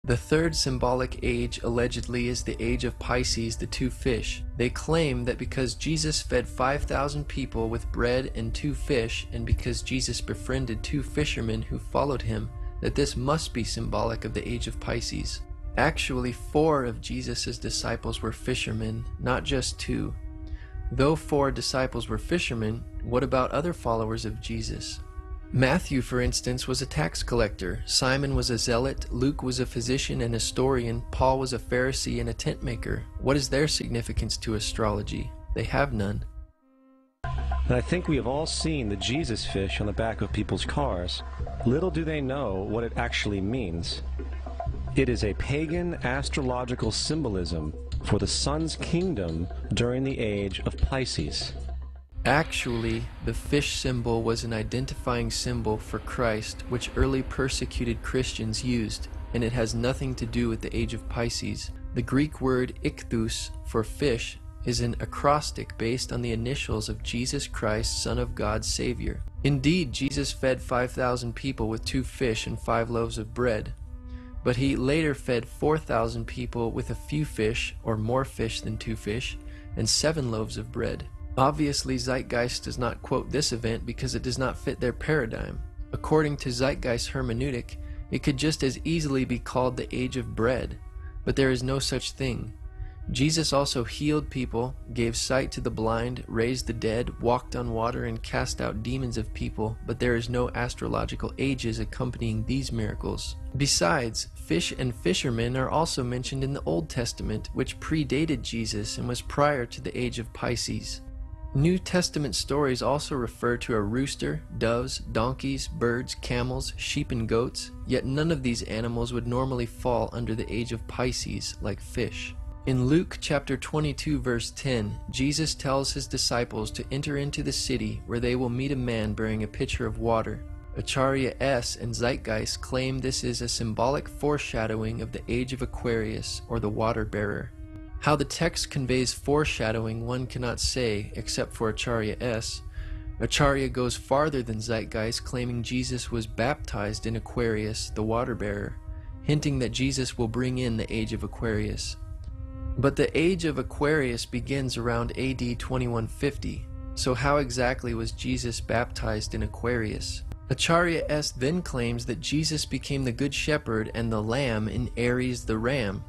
The third symbolic age allegedly is the age of Pisces, the two fish. They claim that because Jesus fed 5,000 people with bread and 2 fish, and because Jesus befriended 2 fishermen who followed him, that this must be symbolic of the age of Pisces. Actually, 4 of Jesus' disciples were fishermen, not just 2. Though 4 disciples were fishermen, what about other followers of Jesus? Matthew, for instance, was a tax collector. Simon was a zealot. Luke was a physician and historian. Paul was a Pharisee and a tent maker. What is their significance to astrology? They have none. And I think we have all seen the Jesus fish on the back of people's cars. Little do they know what it actually means. It is a pagan astrological symbolism for the sun's kingdom during the age of Pisces. Actually, the fish symbol was an identifying symbol for Christ, which early persecuted Christians used, and it has nothing to do with the age of Pisces. The Greek word ichthus for fish is an acrostic based on the initials of Jesus Christ, Son of God, Savior. Indeed, Jesus fed 5,000 people with 2 fish and 5 loaves of bread, but he later fed 4,000 people with a few fish, or more fish than 2 fish, and 7 loaves of bread. Obviously, Zeitgeist does not quote this event because it does not fit their paradigm. According to Zeitgeist hermeneutic, it could just as easily be called the age of bread, but there is no such thing. Jesus also healed people, gave sight to the blind, raised the dead, walked on water, and cast out demons of people, but there is no astrological ages accompanying these miracles. Besides, fish and fishermen are also mentioned in the Old Testament, which predated Jesus and was prior to the age of Pisces. New Testament stories also refer to a rooster, doves, donkeys, birds, camels, sheep, and goats, yet none of these animals would normally fall under the age of Pisces like fish. In Luke chapter 22 verse 10, Jesus tells his disciples to enter into the city where they will meet a man bearing a pitcher of water. Acharya S. and Zeitgeist claim this is a symbolic foreshadowing of the age of Aquarius, or the water bearer. How the text conveys foreshadowing one cannot say, except for Acharya S. Acharya goes farther than Zeitgeist, claiming Jesus was baptized in Aquarius, the water bearer, hinting that Jesus will bring in the age of Aquarius. But the age of Aquarius begins around AD 2150, so how exactly was Jesus baptized in Aquarius? Acharya S. then claims that Jesus became the Good Shepherd and the Lamb in Aries the Ram.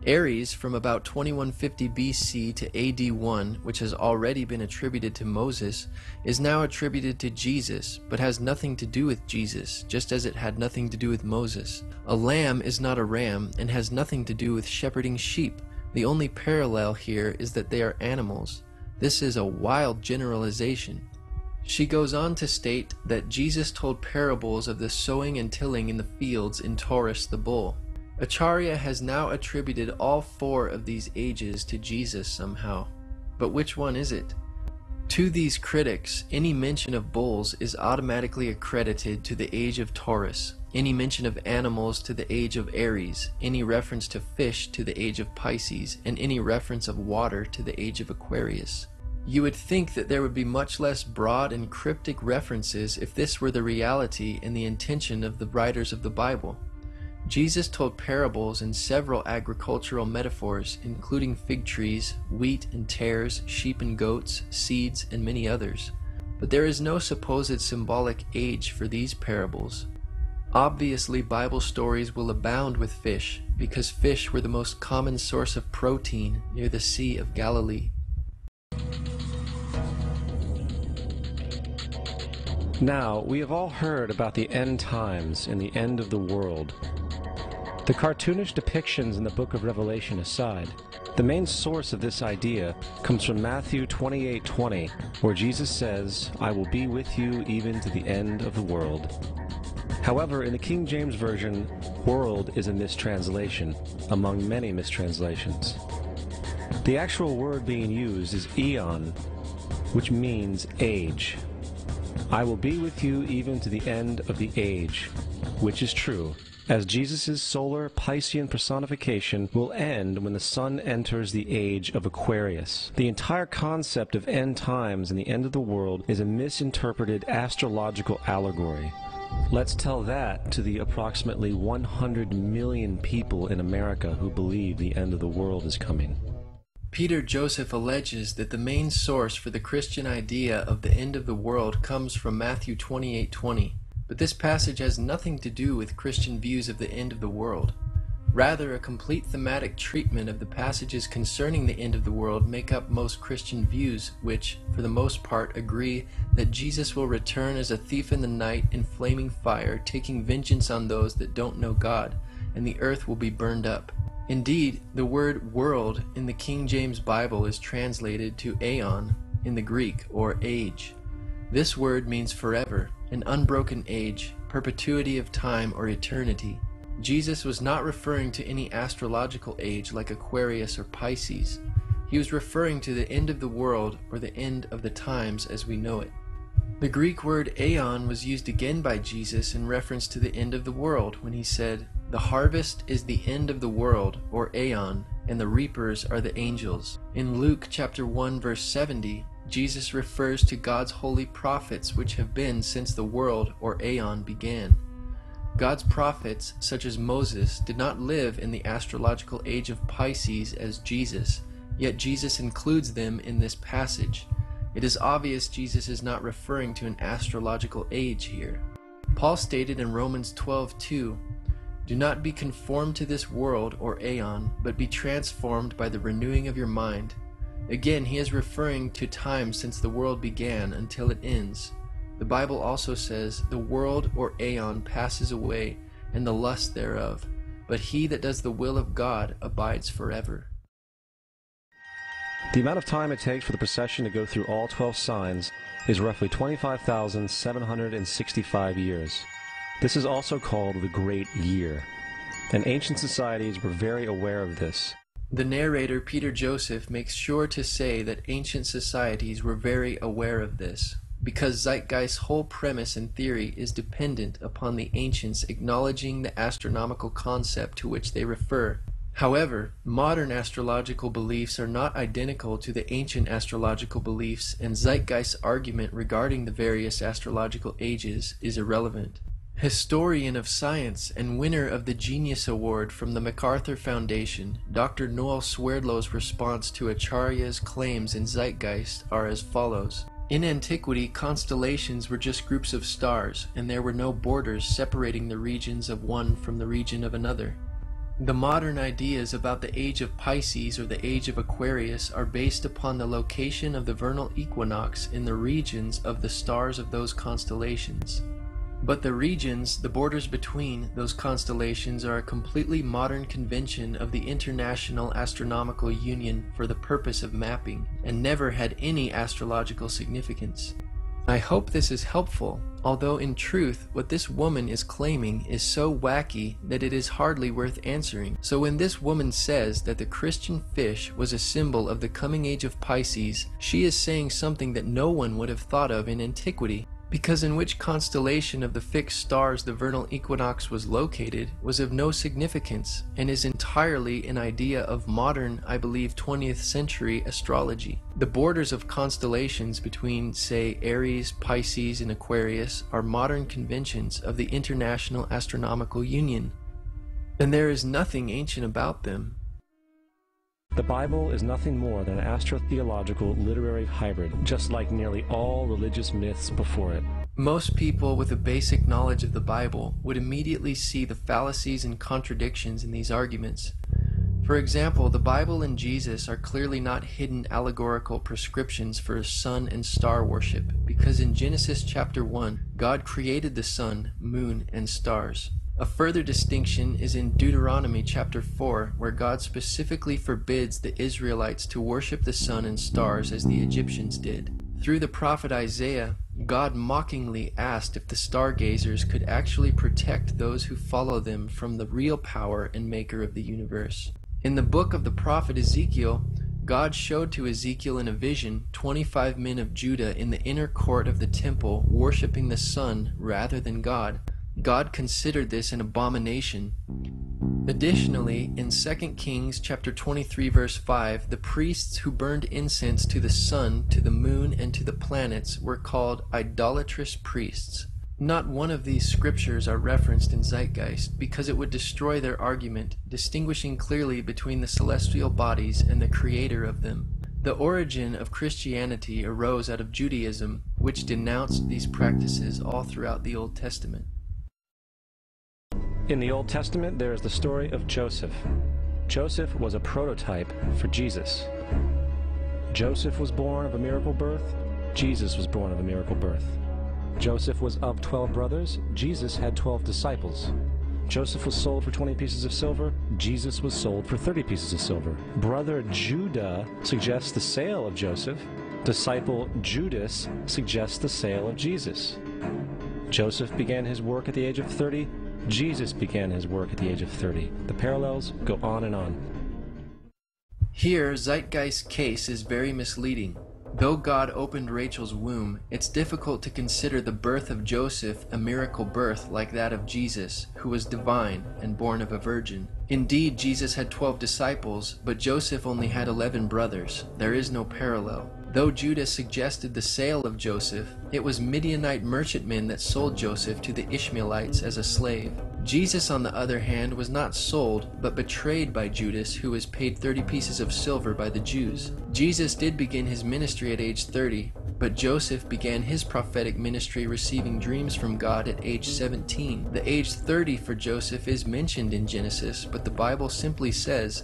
Aries, from about 2150 BC to AD 1, which has already been attributed to Moses, is now attributed to Jesus, but has nothing to do with Jesus, just as it had nothing to do with Moses. A lamb is not a ram and has nothing to do with shepherding sheep. The only parallel here is that they are animals. This is a wild generalization. She goes on to state that Jesus told parables of the sowing and tilling in the fields in Taurus the bull. Acharya has now attributed all 4 of these ages to Jesus somehow. But which one is it? To these critics, any mention of bulls is automatically accredited to the age of Taurus, any mention of animals to the age of Aries, any reference to fish to the age of Pisces, and any reference of water to the age of Aquarius. You would think that there would be much less broad and cryptic references if this were the reality and the intention of the writers of the Bible. Jesus told parables and several agricultural metaphors, including fig trees, wheat and tares, sheep and goats, seeds, and many others. But there is no supposed symbolic age for these parables. Obviously, Bible stories will abound with fish, because fish were the most common source of protein near the Sea of Galilee. Now, we have all heard about the end times and the end of the world. The cartoonish depictions in the book of Revelation aside, the main source of this idea comes from Matthew 28:20, where Jesus says, "I will be with you even to the end of the world." However, in the King James Version, world is a mistranslation, among many mistranslations. The actual word being used is eon, which means age. I will be with you even to the end of the age, which is true, as Jesus' solar Piscean personification will end when the sun enters the age of Aquarius. The entire concept of end times and the end of the world is a misinterpreted astrological allegory. Let's tell that to the approximately 100 million people in America who believe the end of the world is coming. Peter Joseph alleges that the main source for the Christian idea of the end of the world comes from Matthew 28:20, but this passage has nothing to do with Christian views of the end of the world. Rather, a complete thematic treatment of the passages concerning the end of the world make up most Christian views, which, for the most part, agree that Jesus will return as a thief in the night in flaming fire, taking vengeance on those that don't know God, and the earth will be burned up. Indeed, the word world in the King James Bible is translated to aeon in the Greek, or age. This word means forever, an unbroken age, perpetuity of time or eternity. Jesus was not referring to any astrological age like Aquarius or Pisces. He was referring to the end of the world or the end of the times as we know it. The Greek word aeon was used again by Jesus in reference to the end of the world when he said, "The harvest is the end of the world," or aeon, and the reapers are the angels. In Luke chapter 1 verse 70, Jesus refers to God's holy prophets which have been since the world or aeon began. God's prophets, such as Moses, did not live in the astrological age of Pisces as Jesus, yet Jesus includes them in this passage. It is obvious Jesus is not referring to an astrological age here. Paul stated in Romans 12:2, "Do not be conformed to this world or aeon, but be transformed by the renewing of your mind." Again, he is referring to time since the world began until it ends. The Bible also says, "The world or aeon passes away, and the lust thereof, but he that does the will of God abides forever." The amount of time it takes for the procession to go through all 12 signs is roughly 25,765 years. This is also called the Great Year, and ancient societies were very aware of this. The narrator, Peter Joseph, makes sure to say that ancient societies were very aware of this, because Zeitgeist's whole premise and theory is dependent upon the ancients acknowledging the astronomical concept to which they refer. However, modern astrological beliefs are not identical to the ancient astrological beliefs, and Zeitgeist's argument regarding the various astrological ages is irrelevant. Historian of science and winner of the Genius Award from the MacArthur Foundation, Dr. Noel Swerdlow's response to Acharya's claims in Zeitgeist are as follows. In antiquity, constellations were just groups of stars, and there were no borders separating the regions of one from the region of another. The modern ideas about the age of Pisces or the age of Aquarius are based upon the location of the vernal equinox in the regions of the stars of those constellations. But the regions, the borders between those constellations, are a completely modern convention of the International Astronomical Union for the purpose of mapping, and never had any astrological significance. I hope this is helpful, although in truth what this woman is claiming is so wacky that it is hardly worth answering. So when this woman says that the Christian fish was a symbol of the coming age of Pisces, she is saying something that no one would have thought of in antiquity, because in which constellation of the fixed stars the vernal equinox was located was of no significance, and is entirely an idea of modern, I believe 20th century astrology. The borders of constellations between, say, Aries, Pisces, and Aquarius are modern conventions of the International Astronomical Union, and there is nothing ancient about them. The Bible is nothing more than an astrotheological literary hybrid, just like nearly all religious myths before it. Most people with a basic knowledge of the Bible would immediately see the fallacies and contradictions in these arguments. For example, the Bible and Jesus are clearly not hidden allegorical prescriptions for sun and star worship, because in Genesis chapter 1, God created the sun, moon, and stars. A further distinction is in Deuteronomy chapter 4, where God specifically forbids the Israelites to worship the sun and stars as the Egyptians did. Through the prophet Isaiah, God mockingly asked if the stargazers could actually protect those who follow them from the real power and maker of the universe. In the book of the prophet Ezekiel, God showed to Ezekiel in a vision 25 men of Judah in the inner court of the temple worshiping the sun rather than God. God considered this an abomination. Additionally, in 2 Kings chapter 23 verse 5, the priests who burned incense to the sun, to the moon, and to the planets were called idolatrous priests. Not one of these scriptures are referenced in Zeitgeist because it would destroy their argument, distinguishing clearly between the celestial bodies and the creator of them. The origin of Christianity arose out of Judaism, which denounced these practices all throughout the Old Testament. In the Old Testament, there is the story of Joseph. Joseph was a prototype for Jesus. Joseph was born of a miracle birth. Jesus was born of a miracle birth. Joseph was of 12 brothers. Jesus had 12 disciples. Joseph was sold for 20 pieces of silver. Jesus was sold for 30 pieces of silver. Brother Judah suggests the sale of Joseph. Disciple Judas suggests the sale of Jesus. Joseph began his work at the age of 30. Jesus began his work at the age of 30. The parallels go on and on. Here, Zeitgeist's case is very misleading. Though God opened Rachel's womb, it's difficult to consider the birth of Joseph a miracle birth like that of Jesus, who was divine and born of a virgin. Indeed, Jesus had 12 disciples, but Joseph only had 11 brothers. There is no parallel. Though Judas suggested the sale of Joseph, it was Midianite merchantmen that sold Joseph to the Ishmaelites as a slave. Jesus, on the other hand, was not sold, but betrayed by Judas, who was paid 30 pieces of silver by the Jews. Jesus did begin his ministry at age 30, but Joseph began his prophetic ministry receiving dreams from God at age 17. The age 30 for Joseph is mentioned in Genesis, but the Bible simply says,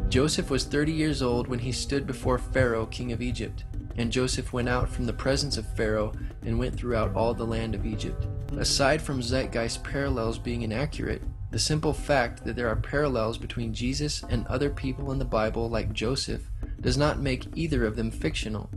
Joseph was 30 years old when he stood before Pharaoh, king of Egypt. And Joseph went out from the presence of Pharaoh and went throughout all the land of Egypt. Aside from Zeitgeist parallels being inaccurate, the simple fact that there are parallels between Jesus and other people in the Bible like Joseph does not make either of them fictional.